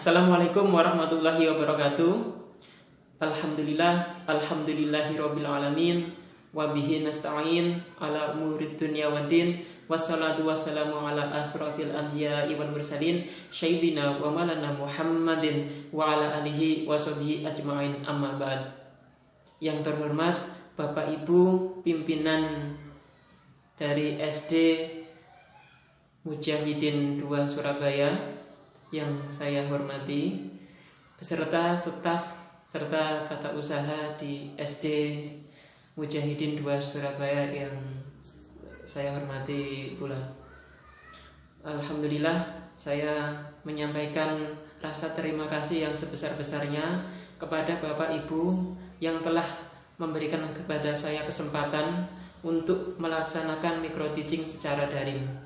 Assalamualaikum warahmatullahi wabarakatuh. Alhamdulillahirabbil alamin wa bihi nasta'in ala umurid dunya waddin wassalatu wassalamu ala asrafil anbiya'i wal mursalin sayyidina wa maulana Muhammadin wa ala alihi wa sahbihi ajma'in, amma ba'd. Yang terhormat Bapak Ibu pimpinan dari SD Mujahidin 2 Surabaya yang saya hormati, beserta staf serta tata usaha di SD Mujahidin 2 Surabaya yang saya hormati pula. Alhamdulillah, saya menyampaikan rasa terima kasih yang sebesar-besarnya kepada Bapak Ibu yang telah memberikan kepada saya kesempatan untuk melaksanakan micro teaching secara daring.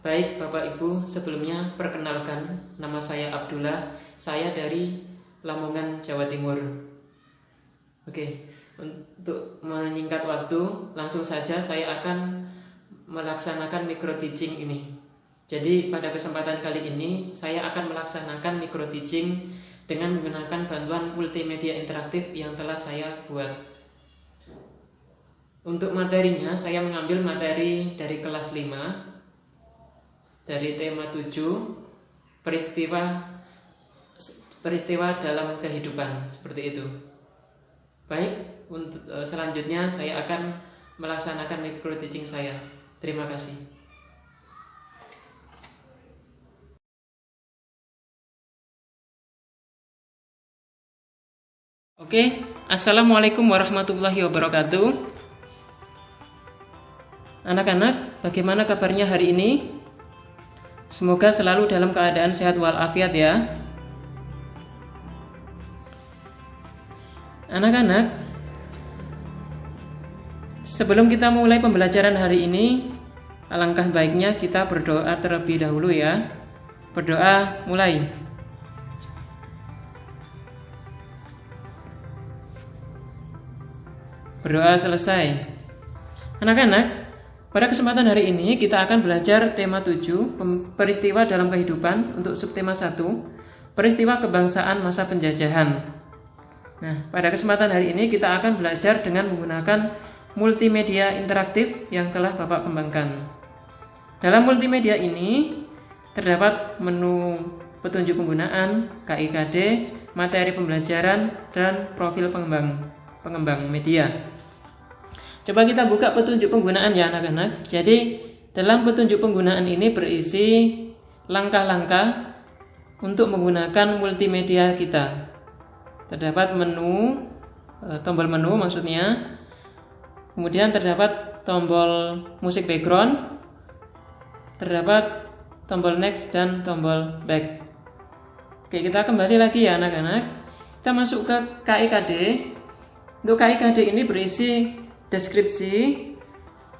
Baik Bapak Ibu, sebelumnya perkenalkan, nama saya Abdullah, saya dari Lamongan, Jawa Timur. Oke, untuk menyingkat waktu, langsung saja saya akan melaksanakan micro teaching ini. Jadi pada kesempatan kali ini saya akan melaksanakan micro teaching dengan menggunakan bantuan multimedia interaktif yang telah saya buat. Untuk materinya saya mengambil materi dari kelas 5 dari tema 7 peristiwa dalam kehidupan, seperti itu. Baik, untuk selanjutnya saya akan melaksanakan micro teaching saya. Terima kasih. Oke, Assalamualaikum warahmatullahi wabarakatuh. Anak-anak, bagaimana kabarnya hari ini? Semoga selalu dalam keadaan sehat walafiat ya. Anak-anak, sebelum kita mulai pembelajaran hari ini, alangkah baiknya kita berdoa terlebih dahulu ya. Berdoa mulai. Berdoa selesai. Anak-anak, pada kesempatan hari ini kita akan belajar tema 7, peristiwa dalam kehidupan, untuk subtema 1, peristiwa kebangsaan masa penjajahan. Nah, pada kesempatan hari ini kita akan belajar dengan menggunakan multimedia interaktif yang telah Bapak kembangkan. Dalam multimedia ini terdapat menu petunjuk penggunaan, KIKD, materi pembelajaran, dan profil pengembang media. Coba kita buka petunjuk penggunaan ya anak-anak. Jadi dalam petunjuk penggunaan ini berisi langkah-langkah untuk menggunakan multimedia kita. Terdapat menu, tombol menu maksudnya. Kemudian terdapat tombol musik background. Terdapat tombol next dan tombol back. Oke, kita kembali lagi ya anak-anak. Kita masuk ke KIKD. Untuk KIKD ini berisi deskripsi,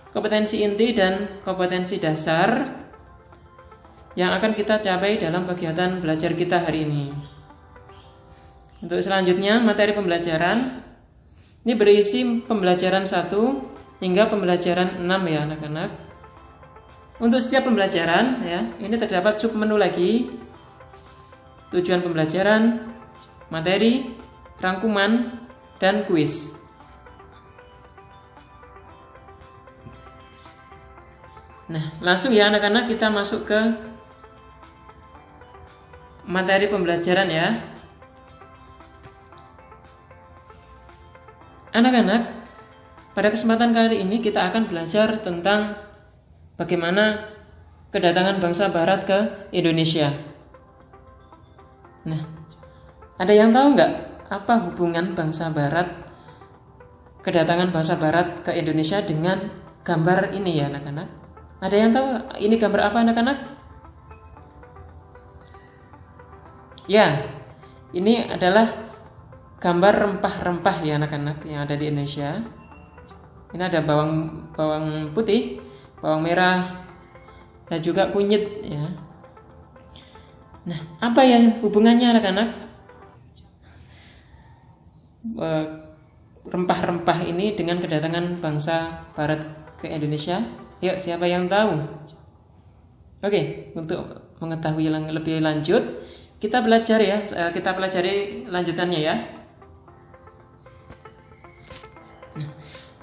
kompetensi inti dan kompetensi dasar yang akan kita capai dalam kegiatan belajar kita hari ini. Untuk selanjutnya materi pembelajaran ini berisi pembelajaran 1 hingga pembelajaran 6 ya anak-anak. Untuk setiap pembelajaran ya, ini terdapat submenu lagi. Tujuan pembelajaran, materi, rangkuman, dan kuis. Nah, langsung ya anak-anak kita masuk ke materi pembelajaran ya. Anak-anak, pada kesempatan kali ini kita akan belajar tentang bagaimana kedatangan bangsa barat ke Indonesia. Nah, ada yang tahu nggak apa hubungan bangsa barat, kedatangan bangsa barat ke Indonesia dengan gambar ini ya anak-anak? Ada yang tahu ini gambar apa anak-anak? Ya, ini adalah gambar rempah-rempah ya anak-anak yang ada di Indonesia. Ini ada bawang putih, bawang merah, dan juga kunyit ya. Nah, apa yang hubungannya anak-anak? Rempah-rempah ini dengan kedatangan bangsa barat ke Indonesia? Yuk, siapa yang tahu? Oke, untuk mengetahui yang lebih lanjut, Kita belajar ya, kita pelajari lanjutannya ya.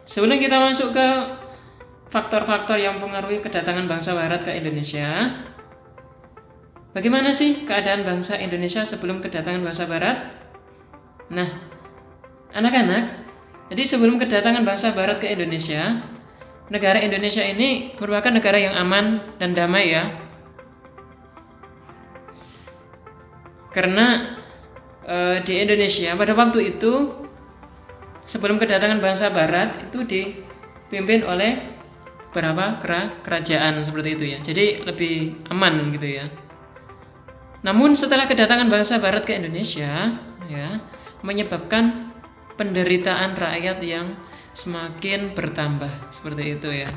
Sebelum kita masuk ke faktor-faktor yang mempengaruhi kedatangan bangsa Barat ke Indonesia, bagaimana sih keadaan bangsa Indonesia sebelum kedatangan bangsa Barat? Nah, anak-anak, jadi sebelum kedatangan bangsa Barat ke Indonesia, negara Indonesia ini merupakan negara yang aman dan damai ya. Karena di Indonesia pada waktu itu sebelum kedatangan bangsa Barat itu dipimpin oleh beberapa kerajaan seperti itu ya. Jadi lebih aman gitu ya. Namun setelah kedatangan bangsa Barat ke Indonesia ya, menyebabkan penderitaan rakyat yang semakin bertambah seperti itu ya.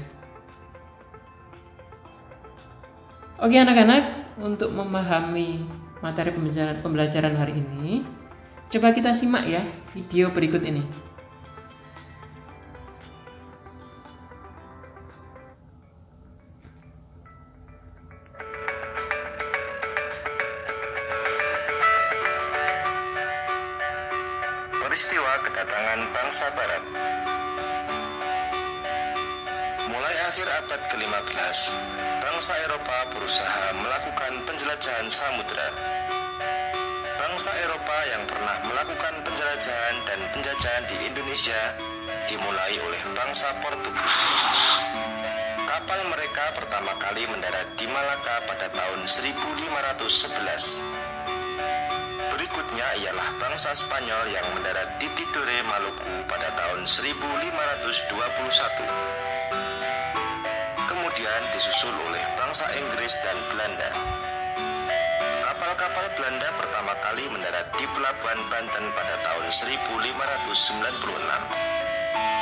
Oke anak-anak, untuk memahami materi pembelajaran hari ini, coba kita simak ya video berikut ini. Peristiwa kedatangan bangsa Barat. Mulai akhir abad ke-15, bangsa Eropa berusaha melakukan penjelajahan samudera. Bangsa Eropa yang pernah melakukan penjelajahan dan penjajahan di Indonesia dimulai oleh bangsa Portugis. Kapal mereka pertama kali mendarat di Malaka pada tahun 1511. Berikutnya ialah bangsa Spanyol yang mendarat di Tidore, Maluku pada tahun 1521. Kemudian disusul oleh bangsa Inggris dan Belanda. Kapal-kapal Belanda pertama kali mendarat di Pelabuhan Banten pada tahun 1596.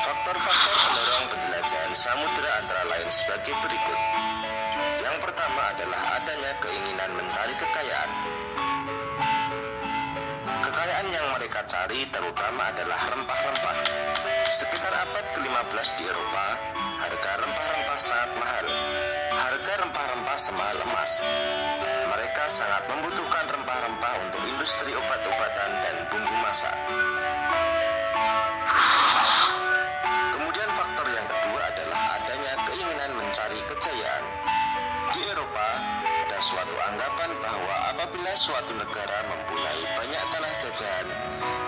Faktor-faktor pendorong penjelajahan samudera antara lain sebagai berikut. Yang pertama adalah adanya keinginan mencari kekayaan. Kekayaan yang mereka cari terutama adalah rempah-rempah. Sekitar abad ke-15 di Eropa, harga rempah-rempah sangat mahal. Harga rempah-rempah semahal emas. Mereka sangat membutuhkan rempah-rempah untuk industri obat-obatan dan bumbu masak. Kemudian faktor yang kedua adalah adanya keinginan mencari kejayaan. Di Eropa, ada suatu anggapan bahwa apabila suatu negara mempunyai banyak tanah jajahan,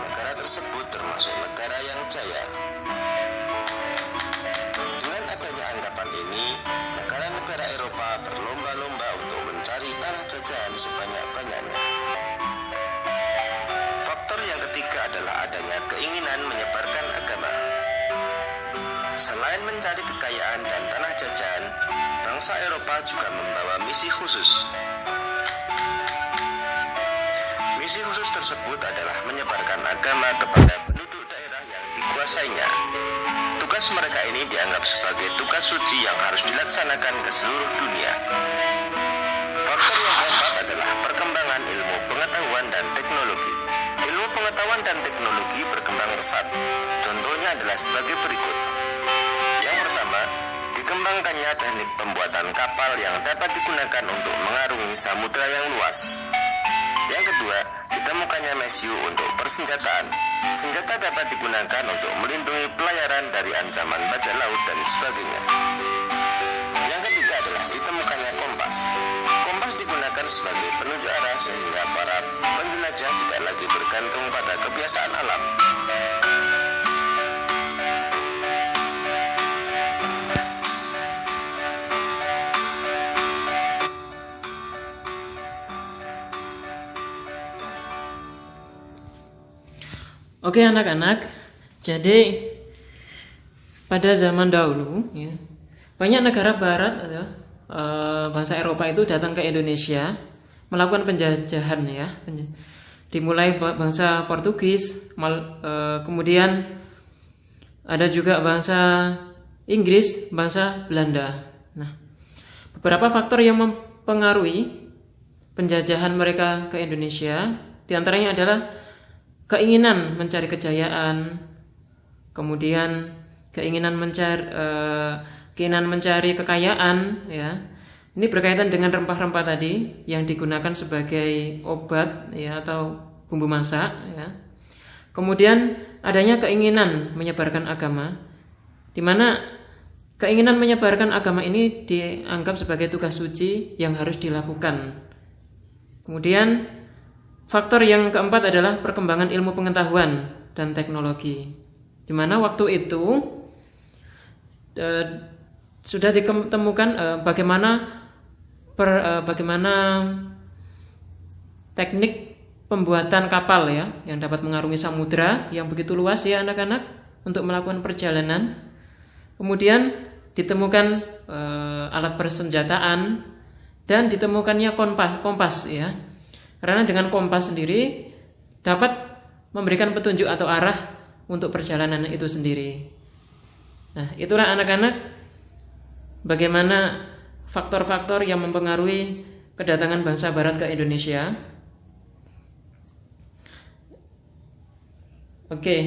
negara tersebut termasuk negara yang jaya. Dengan adanya anggapan ini, negara-negara Eropa berlomba-lomba untuk mencari tanah jajahan sebanyak-banyaknya. Faktor yang ketiga adalah adanya keinginan menyebarkan agama. Selain mencari kekayaan dan tanah jajahan, bangsa Eropa juga membawa misi khusus. Misi khusus tersebut adalah menyebarkan agama kepada penduduk daerah yang dikuasainya. Tugas mereka ini dianggap sebagai tugas suci yang harus dilaksanakan ke seluruh dunia. Faktor yang keempat adalah perkembangan ilmu pengetahuan dan teknologi. Ilmu pengetahuan dan teknologi berkembang pesat. Contohnya adalah sebagai berikut. Yang pertama, dikembangkannya teknik pembuatan kapal yang dapat digunakan untuk mengarungi samudera yang luas. Yang kedua, ditemukannya mesiu untuk persenjataan. Senjata dapat digunakan untuk melindungi pelayaran dari ancaman bajak laut dan sebagainya. Yang ketiga adalah ditemukannya kompas. Kompas digunakan sebagai penunjuk arah sehingga para penjelajah tidak lagi bergantung pada kebiasaan alam. Oke anak-anak, jadi pada zaman dahulu ya, banyak negara barat atau bangsa Eropa itu datang ke Indonesia melakukan penjajahan ya. Dimulai bangsa Portugis, kemudian ada juga bangsa Inggris, bangsa Belanda. Nah, beberapa faktor yang mempengaruhi penjajahan mereka ke Indonesia, diantaranya adalah keinginan mencari kejayaan, kemudian keinginan mencari kekayaan, ya, Ini berkaitan dengan rempah-rempah tadi yang digunakan sebagai obat ya atau bumbu masak ya. Kemudian adanya keinginan menyebarkan agama, di mana keinginan menyebarkan agama ini dianggap sebagai tugas suci yang harus dilakukan. Kemudian faktor yang keempat adalah perkembangan ilmu pengetahuan dan teknologi, di mana waktu itu sudah ditemukan bagaimana teknik pembuatan kapal ya yang dapat mengarungi samudra yang begitu luas ya anak-anak untuk melakukan perjalanan. Kemudian ditemukan alat persenjataan dan ditemukannya kompas ya. Karena dengan kompas sendiri dapat memberikan petunjuk atau arah untuk perjalanan itu sendiri. Nah, itulah anak-anak bagaimana faktor-faktor yang mempengaruhi kedatangan bangsa barat ke Indonesia. Oke.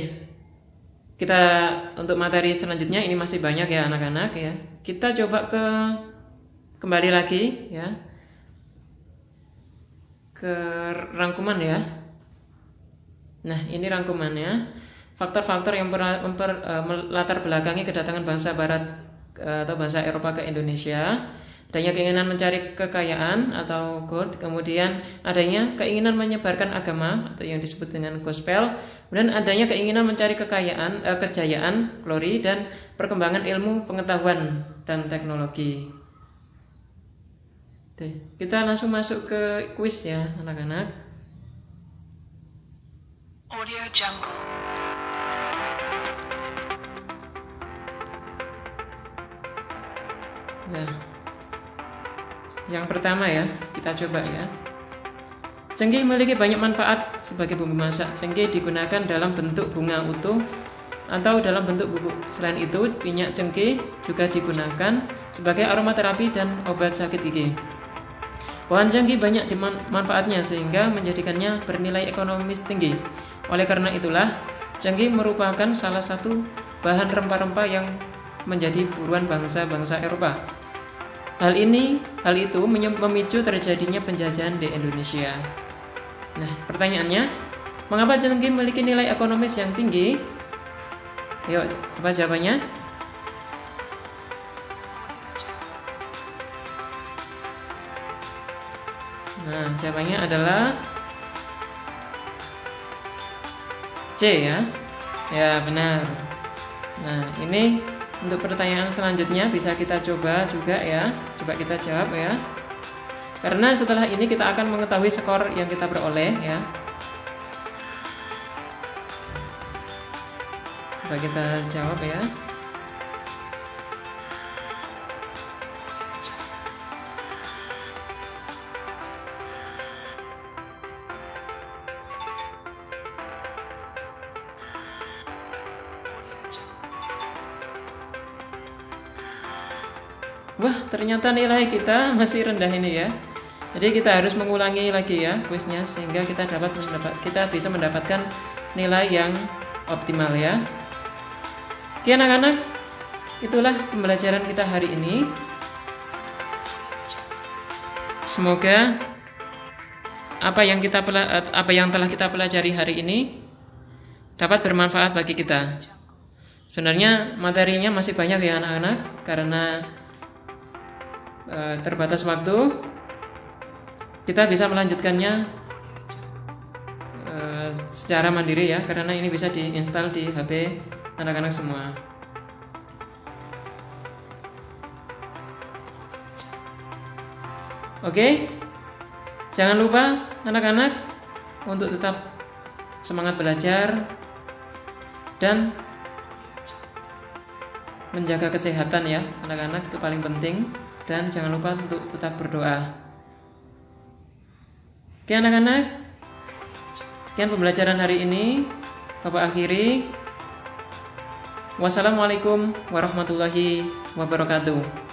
Kita untuk materi selanjutnya ini masih banyak ya anak-anak ya. Kita coba kembali lagi ya ke rangkuman ya. Nah, ini rangkumannya. Faktor-faktor yang melatar belakangi kedatangan bangsa barat atau bangsa Eropa ke Indonesia. Adanya keinginan mencari kekayaan atau gold, kemudian adanya keinginan menyebarkan agama atau yang disebut dengan gospel, kemudian adanya keinginan mencari kekayaan, kejayaan, glory, dan perkembangan ilmu pengetahuan dan teknologi. Oke, kita langsung masuk ke kuis ya anak-anak. Audio Jungle. Nah, yang pertama ya, kita coba ya. Cengkeh memiliki banyak manfaat sebagai bumbu masak. Cengkeh digunakan dalam bentuk bunga utuh atau dalam bentuk bubuk. Selain itu, minyak cengkeh juga digunakan sebagai aromaterapi dan obat sakit gigi. Pohon cengkeh banyak manfaatnya sehingga menjadikannya bernilai ekonomis tinggi. Oleh karena itulah, cengkeh merupakan salah satu bahan rempah-rempah yang menjadi buruan bangsa-bangsa Eropa. Hal itu memicu terjadinya penjajahan di Indonesia. Nah, pertanyaannya, mengapa cengkeh memiliki nilai ekonomis yang tinggi? Yuk, apa jawabannya? Nah, jawabannya adalah C ya. Ya, benar. Nah, ini untuk pertanyaan selanjutnya bisa kita coba juga ya. Coba kita jawab ya. Karena setelah ini kita akan mengetahui skor yang kita peroleh ya. Coba kita jawab ya. Wah, ternyata nilai kita masih rendah ini ya. Jadi kita harus mengulangi lagi ya kuisnya sehingga kita bisa mendapatkan nilai yang optimal ya. Oke anak-anak, itulah pembelajaran kita hari ini. Semoga apa yang telah kita pelajari hari ini dapat bermanfaat bagi kita. Sebenarnya materinya masih banyak ya anak-anak karena terbatas waktu. Kita bisa melanjutkannya secara mandiri ya, karena ini bisa diinstal di HP anak-anak semua. Oke, jangan lupa anak-anak untuk tetap semangat belajar dan menjaga kesehatan ya anak-anak, itu paling penting. Dan jangan lupa untuk tetap berdoa. Oke anak-anak, sekian pembelajaran hari ini. Bapak akhiri. Wassalamualaikum warahmatullahi wabarakatuh.